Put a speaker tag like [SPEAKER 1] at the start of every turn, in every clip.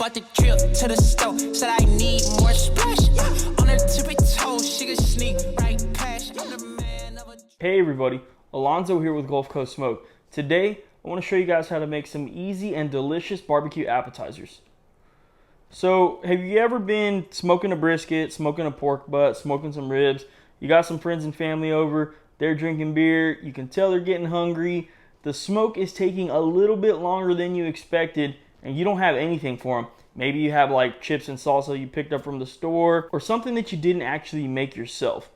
[SPEAKER 1] Bought the drip to the stove, said I need more splash. On her tippy toes, she could sneak right past. I'm the man of a...
[SPEAKER 2] Hey everybody, Alonzo here with Gulf Coast Smoke. Today, I want to show you guys how to make some easy and delicious barbecue appetizers. So, have you ever been smoking a brisket, smoking a pork butt, smoking some ribs? You got some friends and family over, they're drinking beer, you can tell they're getting hungry. The smoke is taking a little bit longer than you expected, and you don't have anything for them. Maybe you have like chips and salsa you picked up from the store, or something that you didn't actually make yourself.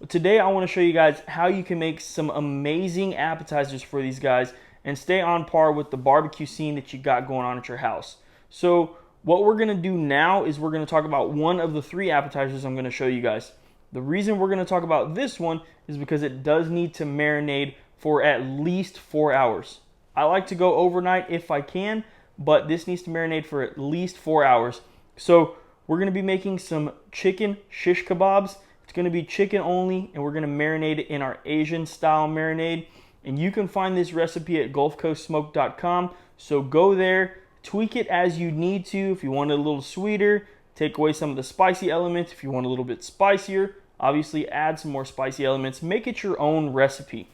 [SPEAKER 2] Today I want to show you guys how you can make some amazing appetizers for these guys and stay on par with the barbecue scene that you got going on at your house. So what we're going to do now is we're going to talk about one of the three appetizers I'm going to show you guys. The reason we're going to talk about this one is because it does need to marinate for at least 4 hours. I like to go overnight if I can, but this needs to marinate for at least 4 hours. So we're going to be making some chicken shish kebabs. It's going to be chicken only, and we're going to marinate it in our Asian style marinade. And you can find this recipe at gulfcoastsmoke.com. So go there, tweak it as you need to. If you want it a little sweeter, take away some of the spicy elements. If you want a little bit spicier, obviously add some more spicy elements. Make it your own recipe.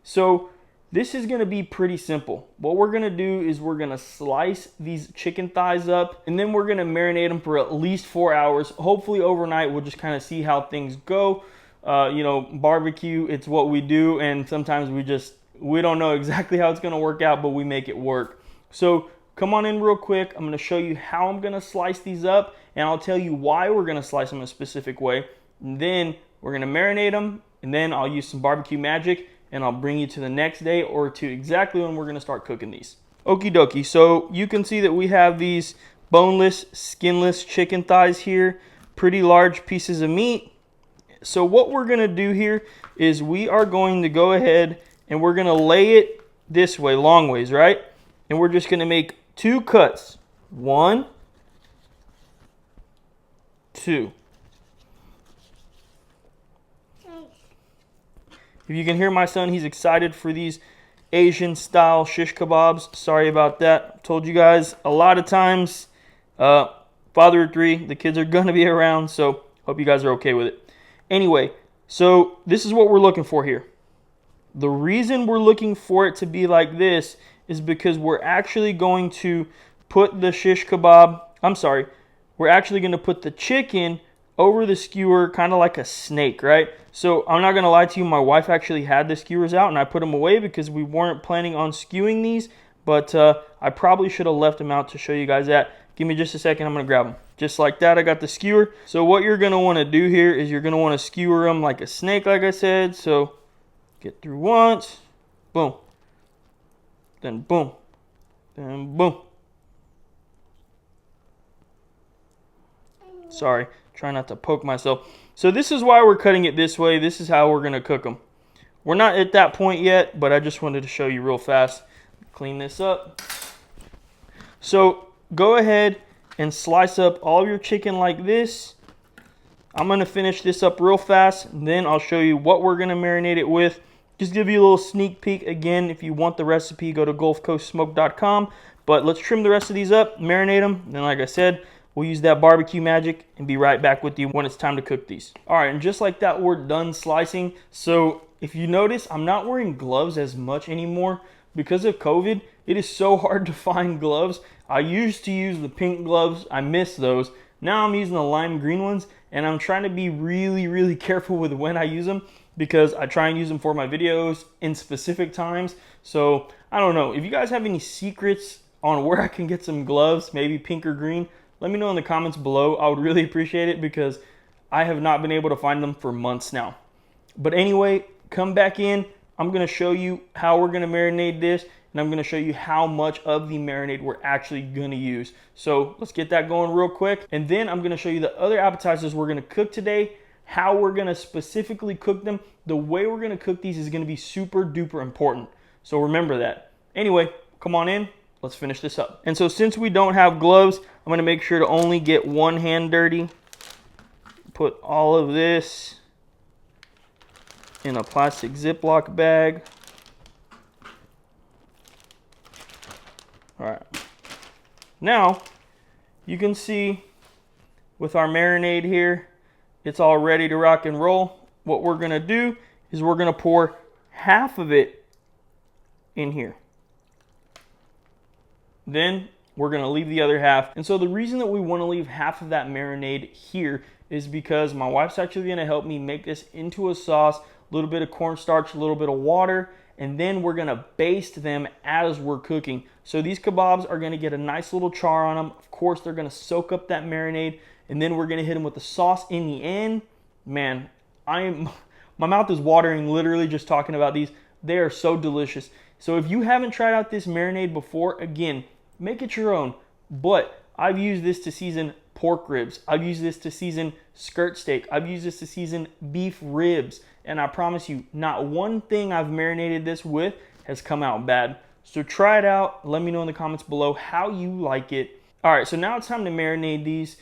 [SPEAKER 2] So this is going to be pretty simple. What we're going to do is we're going to slice these chicken thighs up, and then we're going to marinate them for at least 4 hours. Hopefully overnight. We'll just kind of see how things go. Barbecue, it's what we do, and sometimes we don't know exactly how it's going to work out, but we make it work. So come on in real quick. I'm going to show you how I'm going to slice these up, and I'll tell you why we're going to slice them a specific way. And then we're going to marinate them, and then I'll use some barbecue magic, and I'll bring you to the next day or to exactly when we're going to start cooking these. Okie dokie, so you can see that we have these boneless, skinless chicken thighs here. Pretty large pieces of meat. So what we're going to do here is we are going to go ahead and we're going to lay it this way, long ways, right? And we're just going to make 2 cuts. 1, 2. If you can hear my son, he's excited for these Asian style shish kebabs. Sorry about that. I told you guys a lot of times, father of 3, the kids are going to be around, so hope you guys are okay with it. Anyway, so this is what we're looking for here. The reason we're looking for it to be like this is because we're actually going to put the we're actually going to put the chicken over the skewer kind of like a snake, right? So I'm not going to lie to you, my wife actually had the skewers out and I put them away because we weren't planning on skewing these, but I probably should have left them out to show you guys that. Give me just a second, I'm going to grab them. Just like that, I got the skewer. So what you're going to want to do here is you're going to want to skewer them like a snake, like I said. So get through once, boom, then boom, then boom. Sorry, try not to poke myself. So this is why we're cutting it this way. This is how we're going to cook them. We're not at that point yet, but I just wanted to show you real fast. Clean this up. So go ahead and slice up all of your chicken like this. I'm going to finish this up real fast, and then I'll show you what we're going to marinate it with. Just give you a little sneak peek. Again, if you want the recipe, go to gulfcoastsmoke.com. But let's trim the rest of these up, marinate them, and then like I said, we'll use that barbecue magic and be right back with you when it's time to cook these. All right, and just like that, we're done slicing. So if you notice, I'm not wearing gloves as much anymore. Because of COVID, it is so hard to find gloves. I used to use the pink gloves. I miss those. Now I'm using the lime green ones, and I'm trying to be really, really careful with when I use them because I try and use them for my videos in specific times. So I don't know. If you guys have any secrets on where I can get some gloves, maybe pink or green, let me know in the comments below. I would really appreciate it because I have not been able to find them for months now. But anyway, come back in. I'm going to show you how we're going to marinate this, and I'm going to show you how much of the marinade we're actually going to use. So let's get that going real quick. And then I'm going to show you the other appetizers we're going to cook today, how we're going to specifically cook them. The way we're going to cook these is going to be super duper important. So remember that. Anyway, come on in. Let's finish this up. And so since we don't have gloves, I'm going to make sure to only get one hand dirty. Put all of this in a plastic Ziploc bag. All right. Now, you can see with our marinade here, it's all ready to rock and roll. What we're gonna do is we're gonna pour half of it in here. Then we're gonna leave the other half. And so the reason that we wanna leave half of that marinade here is because my wife's actually gonna help me make this into a sauce, a little bit of cornstarch, a little bit of water, and then we're gonna baste them as we're cooking. So these kebabs are gonna get a nice little char on them. Of course, they're gonna soak up that marinade, and then we're gonna hit them with the sauce in the end. Man, my mouth is watering literally just talking about these. They are so delicious. So if you haven't tried out this marinade before, again, make it your own. But I've used this to season pork ribs. I've used this to season skirt steak. I've used this to season beef ribs. And I promise you, not one thing I've marinated this with has come out bad. So try it out. Let me know in the comments below how you like it. All right, so now it's time to marinate these.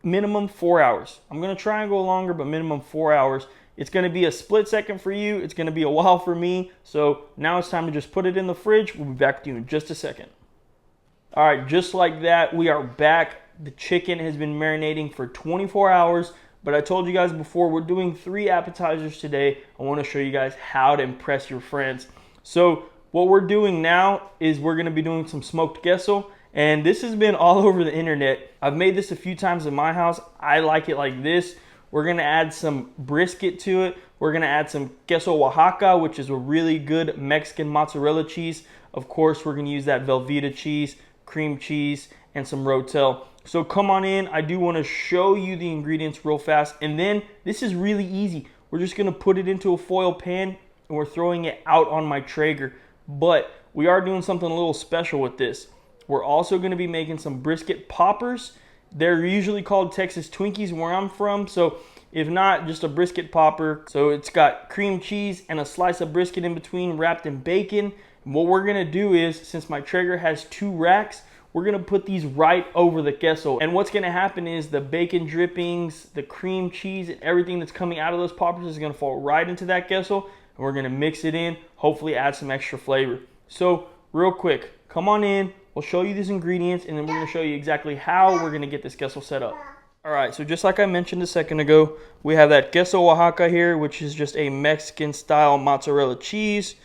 [SPEAKER 2] Minimum 4 hours. I'm gonna try and go longer, but minimum 4 hours. It's gonna be a split second for you. It's gonna be a while for me. So now it's time to just put it in the fridge. We'll be back with you in just a second. All right, just like that, we are back. The chicken has been marinating for 24 hours, but I told you guys before, we're doing 3 appetizers today. I wanna show you guys how to impress your friends. So what we're doing now is we're gonna be doing some smoked queso. And this has been all over the internet. I've made this a few times in my house. I like it like this. We're gonna add some brisket to it. We're gonna add some queso Oaxaca, which is a really good Mexican mozzarella cheese. Of course, we're gonna use that Velveeta cheese, cream cheese, and some Rotel. So come on in. I do wanna show you the ingredients real fast. And then this is really easy. We're just gonna put it into a foil pan and we're throwing it out on my Traeger. But we are doing something a little special with this. We're also going to be making some brisket poppers. They're usually called Texas Twinkies where I'm from. So if not, just a brisket popper. So it's got cream cheese and a slice of brisket in between wrapped in bacon. And what we're going to do is, since my Traeger has 2 racks, we're going to put these right over the queso. And what's going to happen is the bacon drippings, the cream cheese, and everything that's coming out of those poppers is going to fall right into that queso. And we're going to mix it in, hopefully add some extra flavor. So real quick, come on in. We'll show you these ingredients, and then we're going to show you exactly how we're going to get this queso set up. All right, so just like I mentioned a second ago, we have that queso Oaxaca here, which is just a Mexican-style mozzarella cheese.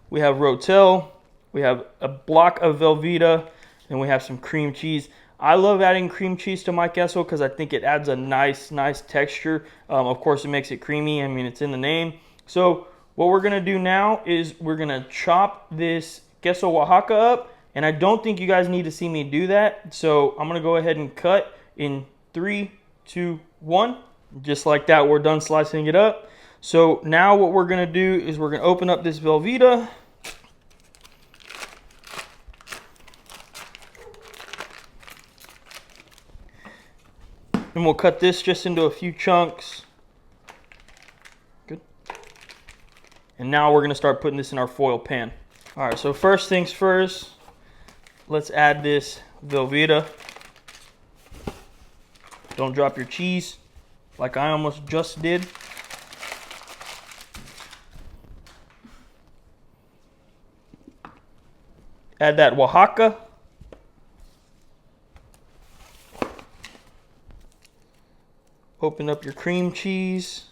[SPEAKER 2] We have Rotel. We have a block of Velveeta, and we have some cream cheese. I love adding cream cheese to my queso because I think it adds a nice texture. Of course, it makes it creamy. I mean, it's in the name. So what we're going to do now is we're going to chop this queso Oaxaca up. And I don't think you guys need to see me do that. So I'm gonna go ahead and cut in 3, 2, 1. Just like that, we're done slicing it up. So now what we're gonna do is we're gonna open up this Velveeta. And we'll cut this just into a few chunks. Good. And now we're gonna start putting this in our foil pan. All right, so first things first, let's add this Velveeta. Don't drop your cheese like I almost just did. Add that Oaxaca. Open up your cream cheese.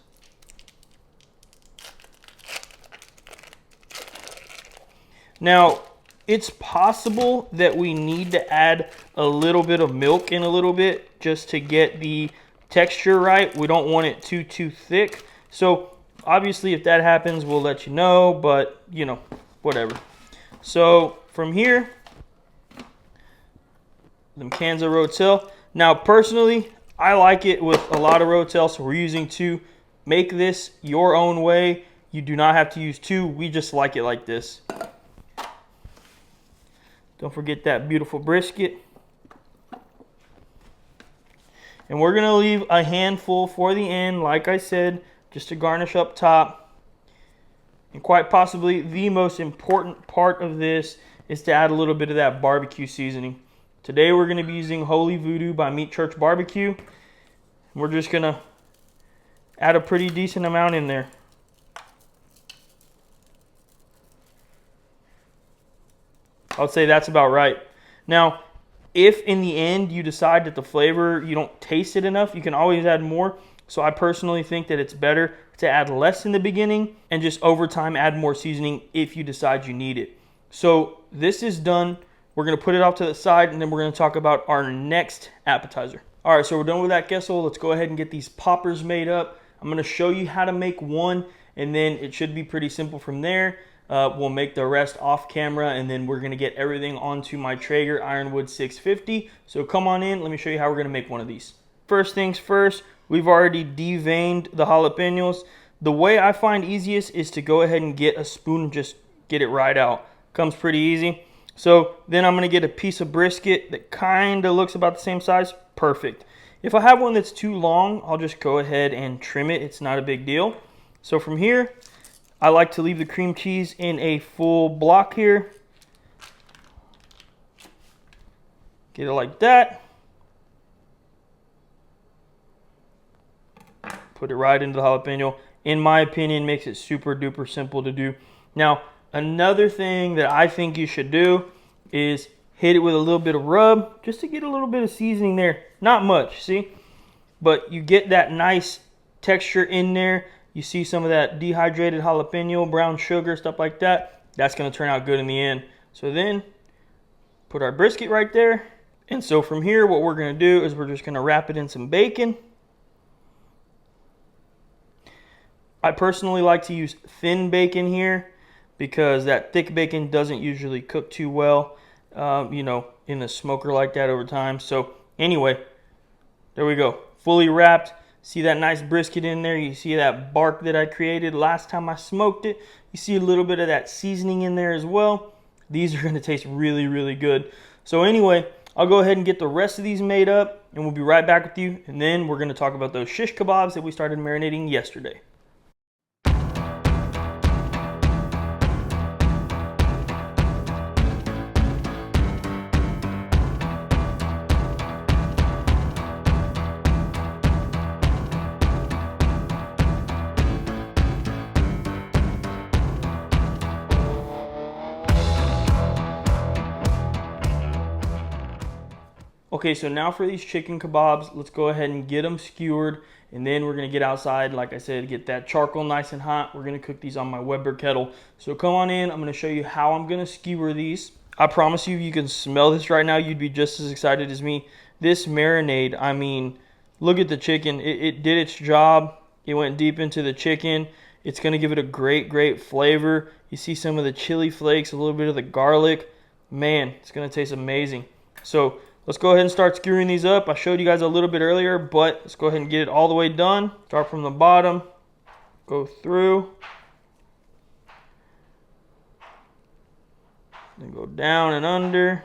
[SPEAKER 2] Now, it's possible that we need to add a little bit of milk in a little bit just to get the texture right. We don't want it too thick. So obviously if that happens, we'll let you know, but you know, whatever. So from here, them cans of Rotel. Now personally, I like it with a lot of Rotel, so we're using 2. Make this your own way. You do not have to use 2. We just like it like this. Don't forget that beautiful brisket. And we're gonna leave a handful for the end, like I said, just to garnish up top. And quite possibly the most important part of this is to add a little bit of that barbecue seasoning. Today we're gonna be using Holy Voodoo by Meat Church Barbecue. We're just gonna add a pretty decent amount in there. I would say that's about right. Now, If in the end you decide that the flavor, you don't taste it enough, you can always add more. So I personally think that it's better to add less in the beginning and just over time add more seasoning if you decide you need it. So this is done. We're gonna put it off to the side and then we're gonna talk about our next appetizer. All right, so we're done with that queso. Let's go ahead and get these poppers made up. I'm gonna show you how to make one and then it should be pretty simple from there. We'll make the rest off camera and then we're gonna get everything onto my Traeger Ironwood 650. So come on in, let me show you how we're gonna make one of these. First things first, we've already deveined the jalapenos. The way I find easiest is to go ahead and get a spoon and just get it right out. Comes pretty easy. So then I'm gonna get a piece of brisket that kinda looks about the same size. Perfect. If I have one that's too long, I'll just go ahead and trim it. It's not a big deal. So from here, I like to leave the cream cheese in a full block here. Get it like that. Put it right into the jalapeno. In my opinion, makes it super duper simple to do. Now, another thing that I think you should do is hit it with a little bit of rub just to get a little bit of seasoning there. Not much, see? But you get that nice texture in there. You see some of that dehydrated jalapeno, brown sugar, stuff like that. That's going to turn out good in the end. So then put our brisket right there. And so from here, what we're going to do is we're just going to wrap it in some bacon. I personally like to use thin bacon here because that thick bacon doesn't usually cook too well, you know, in a smoker like that over time. So anyway, there we go. Fully wrapped. See that nice brisket in there? You see that bark that I created last time I smoked it? You see a little bit of that seasoning in there as well. These are going to taste really, really good. So anyway, I'll go ahead and get the rest of these made up and we'll be right back with you. And then we're going to talk about those shish kebabs that we started marinating yesterday. Okay, so now for these chicken kebabs, let's go ahead and get them skewered. And then we're going to get outside, like I said, get that charcoal nice and hot. We're going to cook these on my Weber kettle. So come on in. I'm going to show you how I'm going to skewer these. I promise you, you can smell this right now. You'd be just as excited as me. This marinade, I mean, look at the chicken. It did its job. It went deep into the chicken. It's going to give it a great, great flavor. You see some of the chili flakes, a little bit of the garlic. Man, it's going to taste amazing. So let's go ahead and start skewering these up. I showed you guys a little bit earlier, but let's go ahead and get it all the way done. Start from the bottom, go through, then go down and under.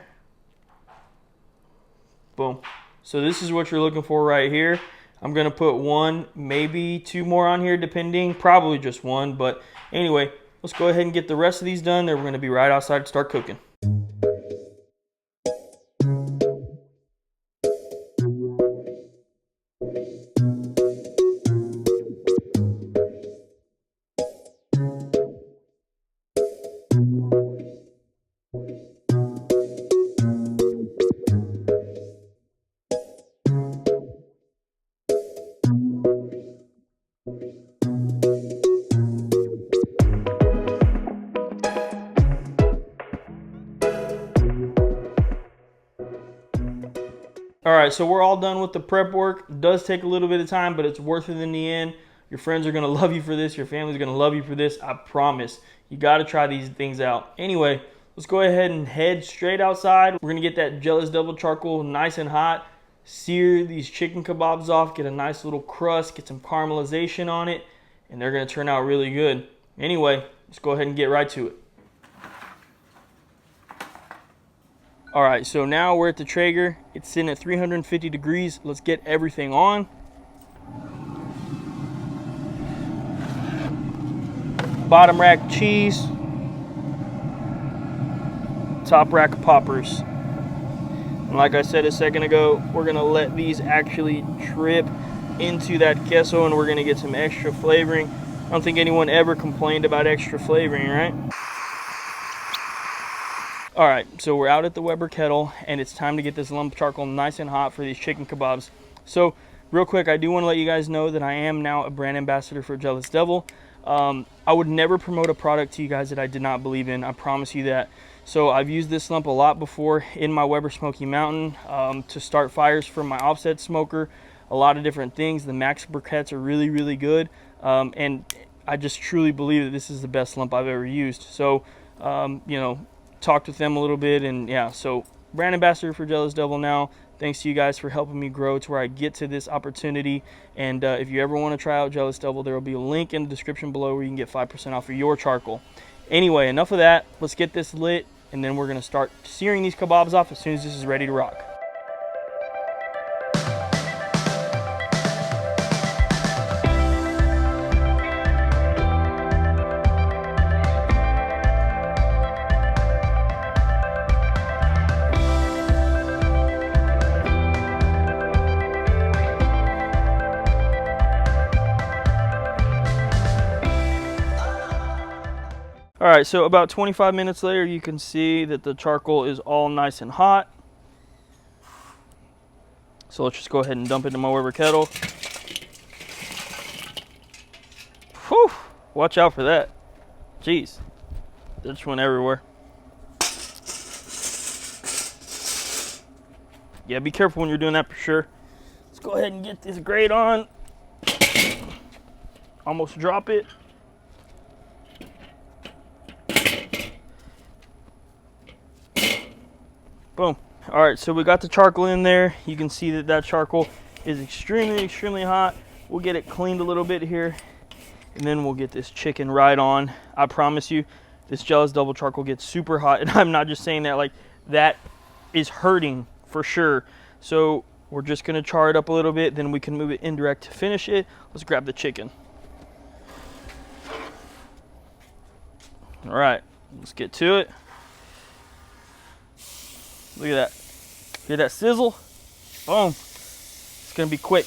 [SPEAKER 2] Boom. So this is what you're looking for right here. I'm going to put one, maybe two more on here depending, probably just one. But anyway, let's go ahead and get the rest of these done. Then we're going to be right outside to start cooking. All right, so we're all done with the prep work. It does take a little bit of time, but it's worth it in the end. Your friends are gonna love you for this. Your family's gonna love you for this. I promise. You gotta try these things out. Anyway, let's go ahead and head straight outside. We're gonna get that Jealous Double charcoal nice and hot. Sear these chicken kebabs off, get a nice little crust, get some caramelization on it, and they're gonna turn out really good. Anyway, let's go ahead and get right to it. All right, so now we're at the Traeger. It's sitting at 350 degrees. Let's get everything on. Bottom rack cheese. Top rack poppers. And like I said a second ago, we're gonna let these actually drip into that queso and we're gonna get some extra flavoring. I don't think anyone ever complained about extra flavoring, right? All right, so we're out at the Weber kettle, and it's time to get this lump charcoal nice and hot for these chicken kebabs. So real quick, I do want to let you guys know that I am now a brand ambassador for Jealous Devil. I would never promote a product to you guys that I did not believe in. I promise you that. So I've used this lump a lot before in my Weber Smoky Mountain to start fires for my offset smoker. A lot of different things. The Max briquettes are really, really good. And I just truly believe that this is the best lump I've ever used. So, you know, talked with them a little bit, and yeah, so brand ambassador for Jealous Devil now. Thanks to you guys for helping me grow to where I get to this opportunity. And if you ever want to try out Jealous Devil, there will be a link in the description below where you can get 5% off of your charcoal. Anyway, enough of that. Let's get this lit, and then we're going to start searing these kebabs off as soon as this is ready to rock. All right, so about 25 minutes later, you can see that the charcoal is all nice and hot. So let's just go ahead and dump it in my Weber kettle. Whew, watch out for that. Jeez, that just went everywhere. Yeah, be careful when you're doing that for sure. Let's go ahead and get this grate on. Almost drop it. Boom. All right, so we got the charcoal in there. You can see that that charcoal is extremely, extremely hot. We'll get it cleaned a little bit here, and then we'll get this chicken right on. I promise you, this Jealous Devil charcoal gets super hot, and I'm not just saying that. Like, that is hurting for sure. So we're just gonna char it up a little bit, then we can move it indirect to finish it. Let's grab the chicken. All right, let's get to it. Look at that. Hear that sizzle? Boom. It's gonna be quick.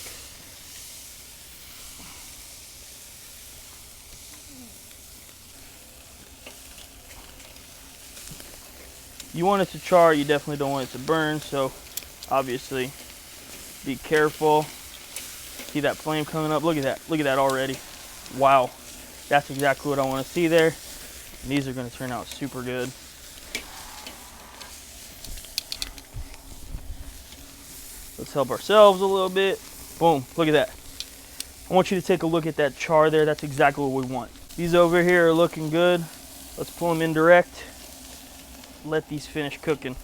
[SPEAKER 2] You want it to char, you definitely don't want it to burn, so obviously be careful. See that flame coming up? Look at that. Look at that already. Wow. That's exactly what I want to see there. And these are gonna turn out super good. Let's help ourselves a little bit. Boom, look at that. I want you to take a look at that char there. That's exactly what we want. These over here are looking good. Let's pull them indirect. Let these finish cooking.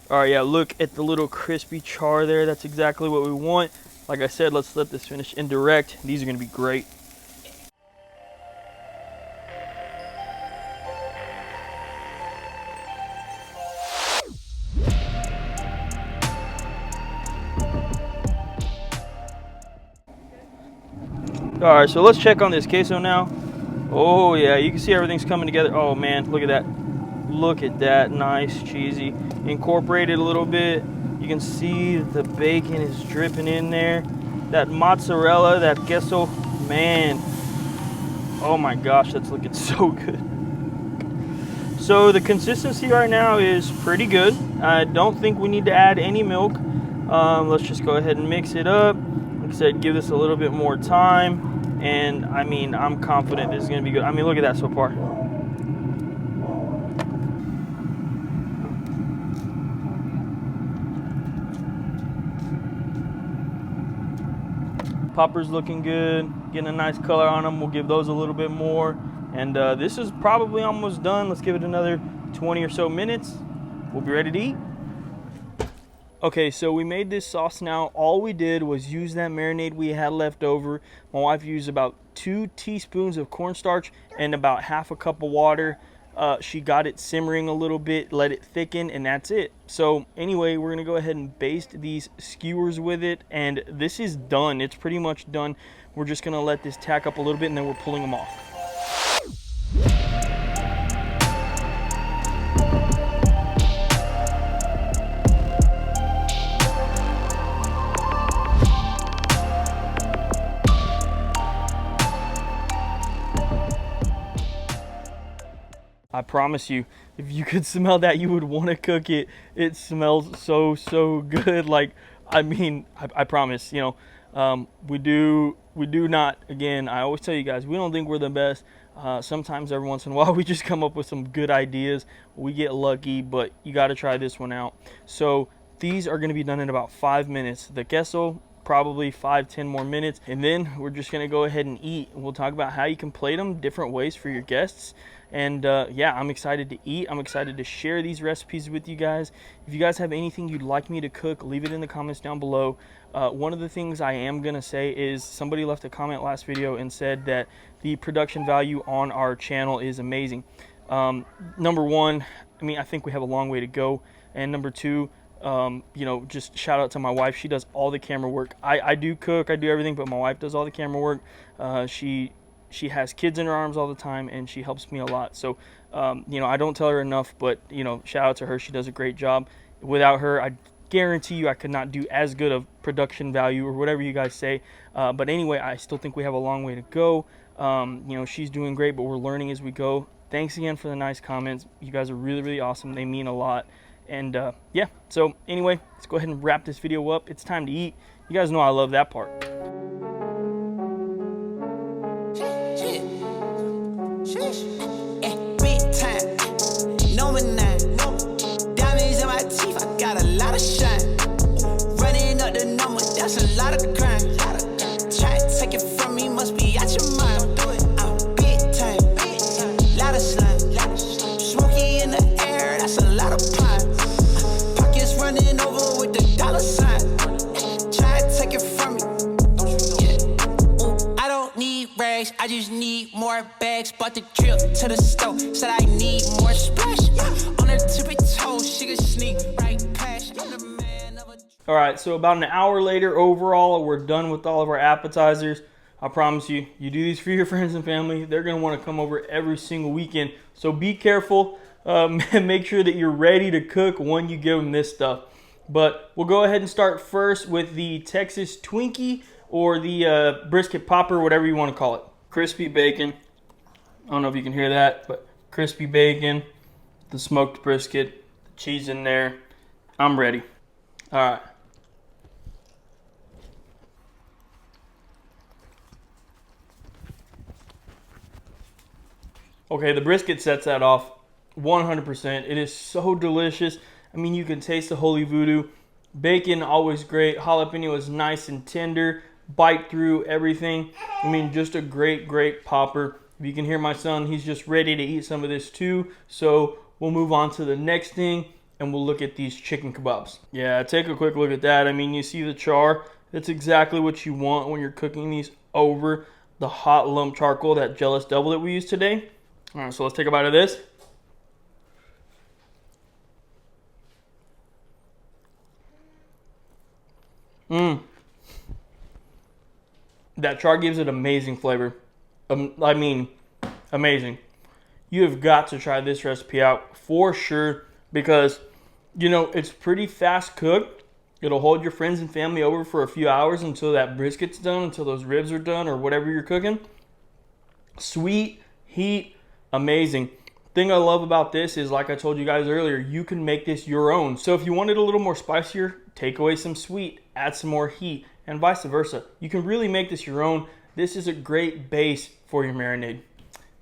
[SPEAKER 2] All right, yeah, look at the little crispy char there. That's exactly what we want. Like I said, let's let this finish indirect. These are gonna be great. All right, so let's check on this queso now. Oh yeah, you can see everything's coming together. Oh man, look at that. Look at that, nice, cheesy. Incorporated a little bit. You can see the bacon is dripping in there. That mozzarella, that queso, man. Oh my gosh, that's looking so good. So the consistency right now is pretty good. I don't think we need to add any milk. Let's just go ahead and mix it up. Like I said, give this a little bit more time. And I mean, I'm confident this is gonna be good. I mean, look at that so far. Popper's looking good, getting a nice color on them. We'll give those a little bit more. And this is probably almost done. Let's give it another 20 or so minutes. We'll be ready to eat. Okay, so we made this sauce now. All we did was use that marinade we had left over. My wife used about 2 teaspoons of cornstarch and about half a cup of water. She got it simmering a little bit, let it thicken, and that's it. So anyway, we're gonna go ahead and baste these skewers with it, and this is done. It's pretty much done. We're just gonna let this tack up a little bit, and then we're pulling them off. I promise you, if you could smell that, you would want to cook it. It smells so good. Like, I mean, I promise, you know, we do not, again, I always tell you guys, we don't think we're the best. Sometimes every once in a while we just come up with some good ideas. We get lucky, but you got to try this one out. So these are going to be done in about 5 minutes. The queso, probably 5-10 more minutes, and then we're just going to go ahead and eat. We'll talk about how you can plate them different ways for your guests. And yeah, I'm excited to eat. I'm excited to share these recipes with you guys. If you guys have anything you'd like me to cook, leave it in the comments down below. One of the things I am going to say is somebody left a comment last video and said that the production value on our channel is amazing. Number one, I mean, I think we have a long way to go. And number two, you know, just shout out to my wife. She does all the camera work. I do cook, I do everything, but my wife does all the camera work. She has kids in her arms all the time, and she helps me a lot. So, you know, I don't tell her enough, but, you know, shout out to her. She does a great job. Without her, I guarantee you I could not do as good of production value or whatever you guys say. But anyway, I still think we have a long way to go. You know, she's doing great, but we're learning as we go. Thanks again for the nice comments. You guys are really awesome. They mean a lot. And yeah, so anyway, let's go ahead and wrap this video up. It's time to eat. You guys know I love that part.
[SPEAKER 1] Big time, no nine. Diamonds in my teeth, I got a lot of shine. Running up the number, that's a lot of crime. Try to take it from me, must be out your mind. I'm big time, lot of slime. Smoky in the air, that's a lot of pine. Pockets running over with the dollar sign. Try to take it from me. I don't need rags, I just need more bags. Bought the trip to the store, said I need more splash. On her tippy toes, she could sneak right past. I'm the man of a...
[SPEAKER 2] All right, so about an hour later, overall, we're done with all of our appetizers. I promise you, you do these for your friends and family, they're gonna wanna come over every single weekend. So be careful, make sure that you're ready to cook when you give them this stuff. But we'll go ahead and start first with the Texas Twinkie, or the brisket popper, whatever you wanna call it. Crispy bacon, I don't know if you can hear that, but crispy bacon, the smoked brisket, the cheese in there. I'm ready. All right. Okay, the brisket sets that off 100%. It is so delicious. I mean, you can taste the holy voodoo. Bacon, always great. Jalapeno is nice and tender. Bite through everything. I mean, just a great popper. If you can hear my son, he's just ready to eat some of this too. So we'll move on to the next thing, and we'll look at these chicken kebabs. Yeah, take a quick look at that. I mean, you see the char? That's exactly what you want when you're cooking these over the hot lump charcoal, that jealous devil that we used today. All right, so let's take a bite of this. That char gives it amazing flavor. I mean, amazing. You have got to try this recipe out for sure, because, you know, it's pretty fast cooked. It'll hold your friends and family over for a few hours until that brisket's done, until those ribs are done, or whatever you're cooking. Sweet, heat, amazing. Thing I love about this is, like I told you guys earlier, you can make this your own. So if you want it a little more spicier, take away some sweet, add some more heat, and vice versa. You can really make this your own. This is a great base for your marinade.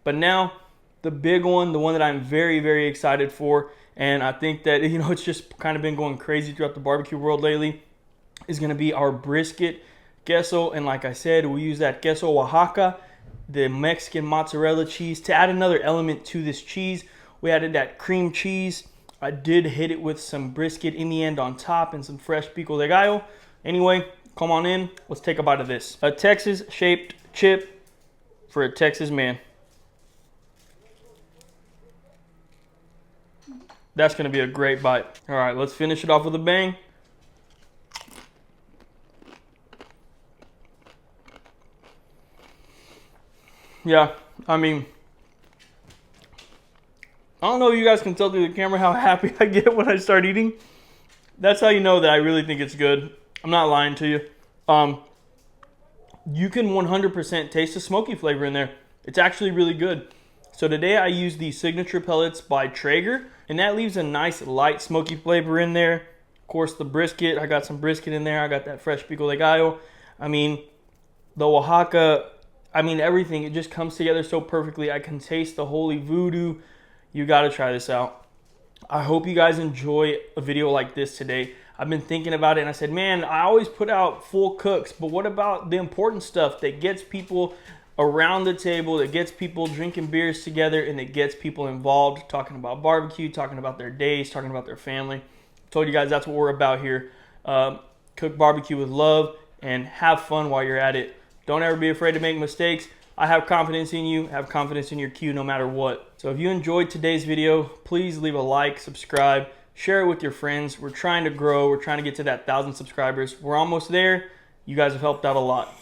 [SPEAKER 2] But now, the big one, the one that I'm very excited for, and I think that, you know, it's just kind of been going crazy throughout the barbecue world lately, is going to be our brisket queso. And like I said, we use that queso Oaxaca, the Mexican mozzarella cheese, to add another element to this cheese. We added that cream cheese. I did hit it with some brisket in the end on top and some fresh pico de gallo. Anyway, come on in. Let's take a bite of this. A Texas-shaped chip for a Texas man. That's going to be a great bite. All right, let's finish it off with a bang. Yeah, I mean, I don't know if you guys can tell through the camera how happy I get when I start eating. That's how you know that I really think it's good. I'm not lying to you. You can 100% taste the smoky flavor in there. It's actually really good. So today I used the signature pellets by Traeger, and that leaves a nice light smoky flavor in there. Of course, the brisket, I got some brisket in there. I got that fresh pico de gallo. I mean, the Oaxaca, I mean, everything, it just comes together so perfectly. I can taste the holy voodoo. You got to try this out. I hope you guys enjoy a video like this today. I've been thinking about it and I said, man, I always put out full cooks, but what about the important stuff that gets people around the table, that gets people drinking beers together, and that gets people involved, talking about barbecue, talking about their days, talking about their family. I told you guys that's what we're about here. Cook barbecue with love and have fun while you're at it. Don't ever be afraid to make mistakes. I have confidence in you. Have confidence in your cue no matter what. So if you enjoyed today's video, please leave a like, subscribe, share it with your friends. We're trying to grow. We're trying to get to that 1,000 subscribers. We're almost there. You guys have helped out a lot.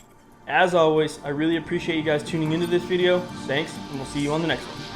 [SPEAKER 2] As always, I really appreciate you guys tuning into this video. Thanks, and we'll see you on the next one.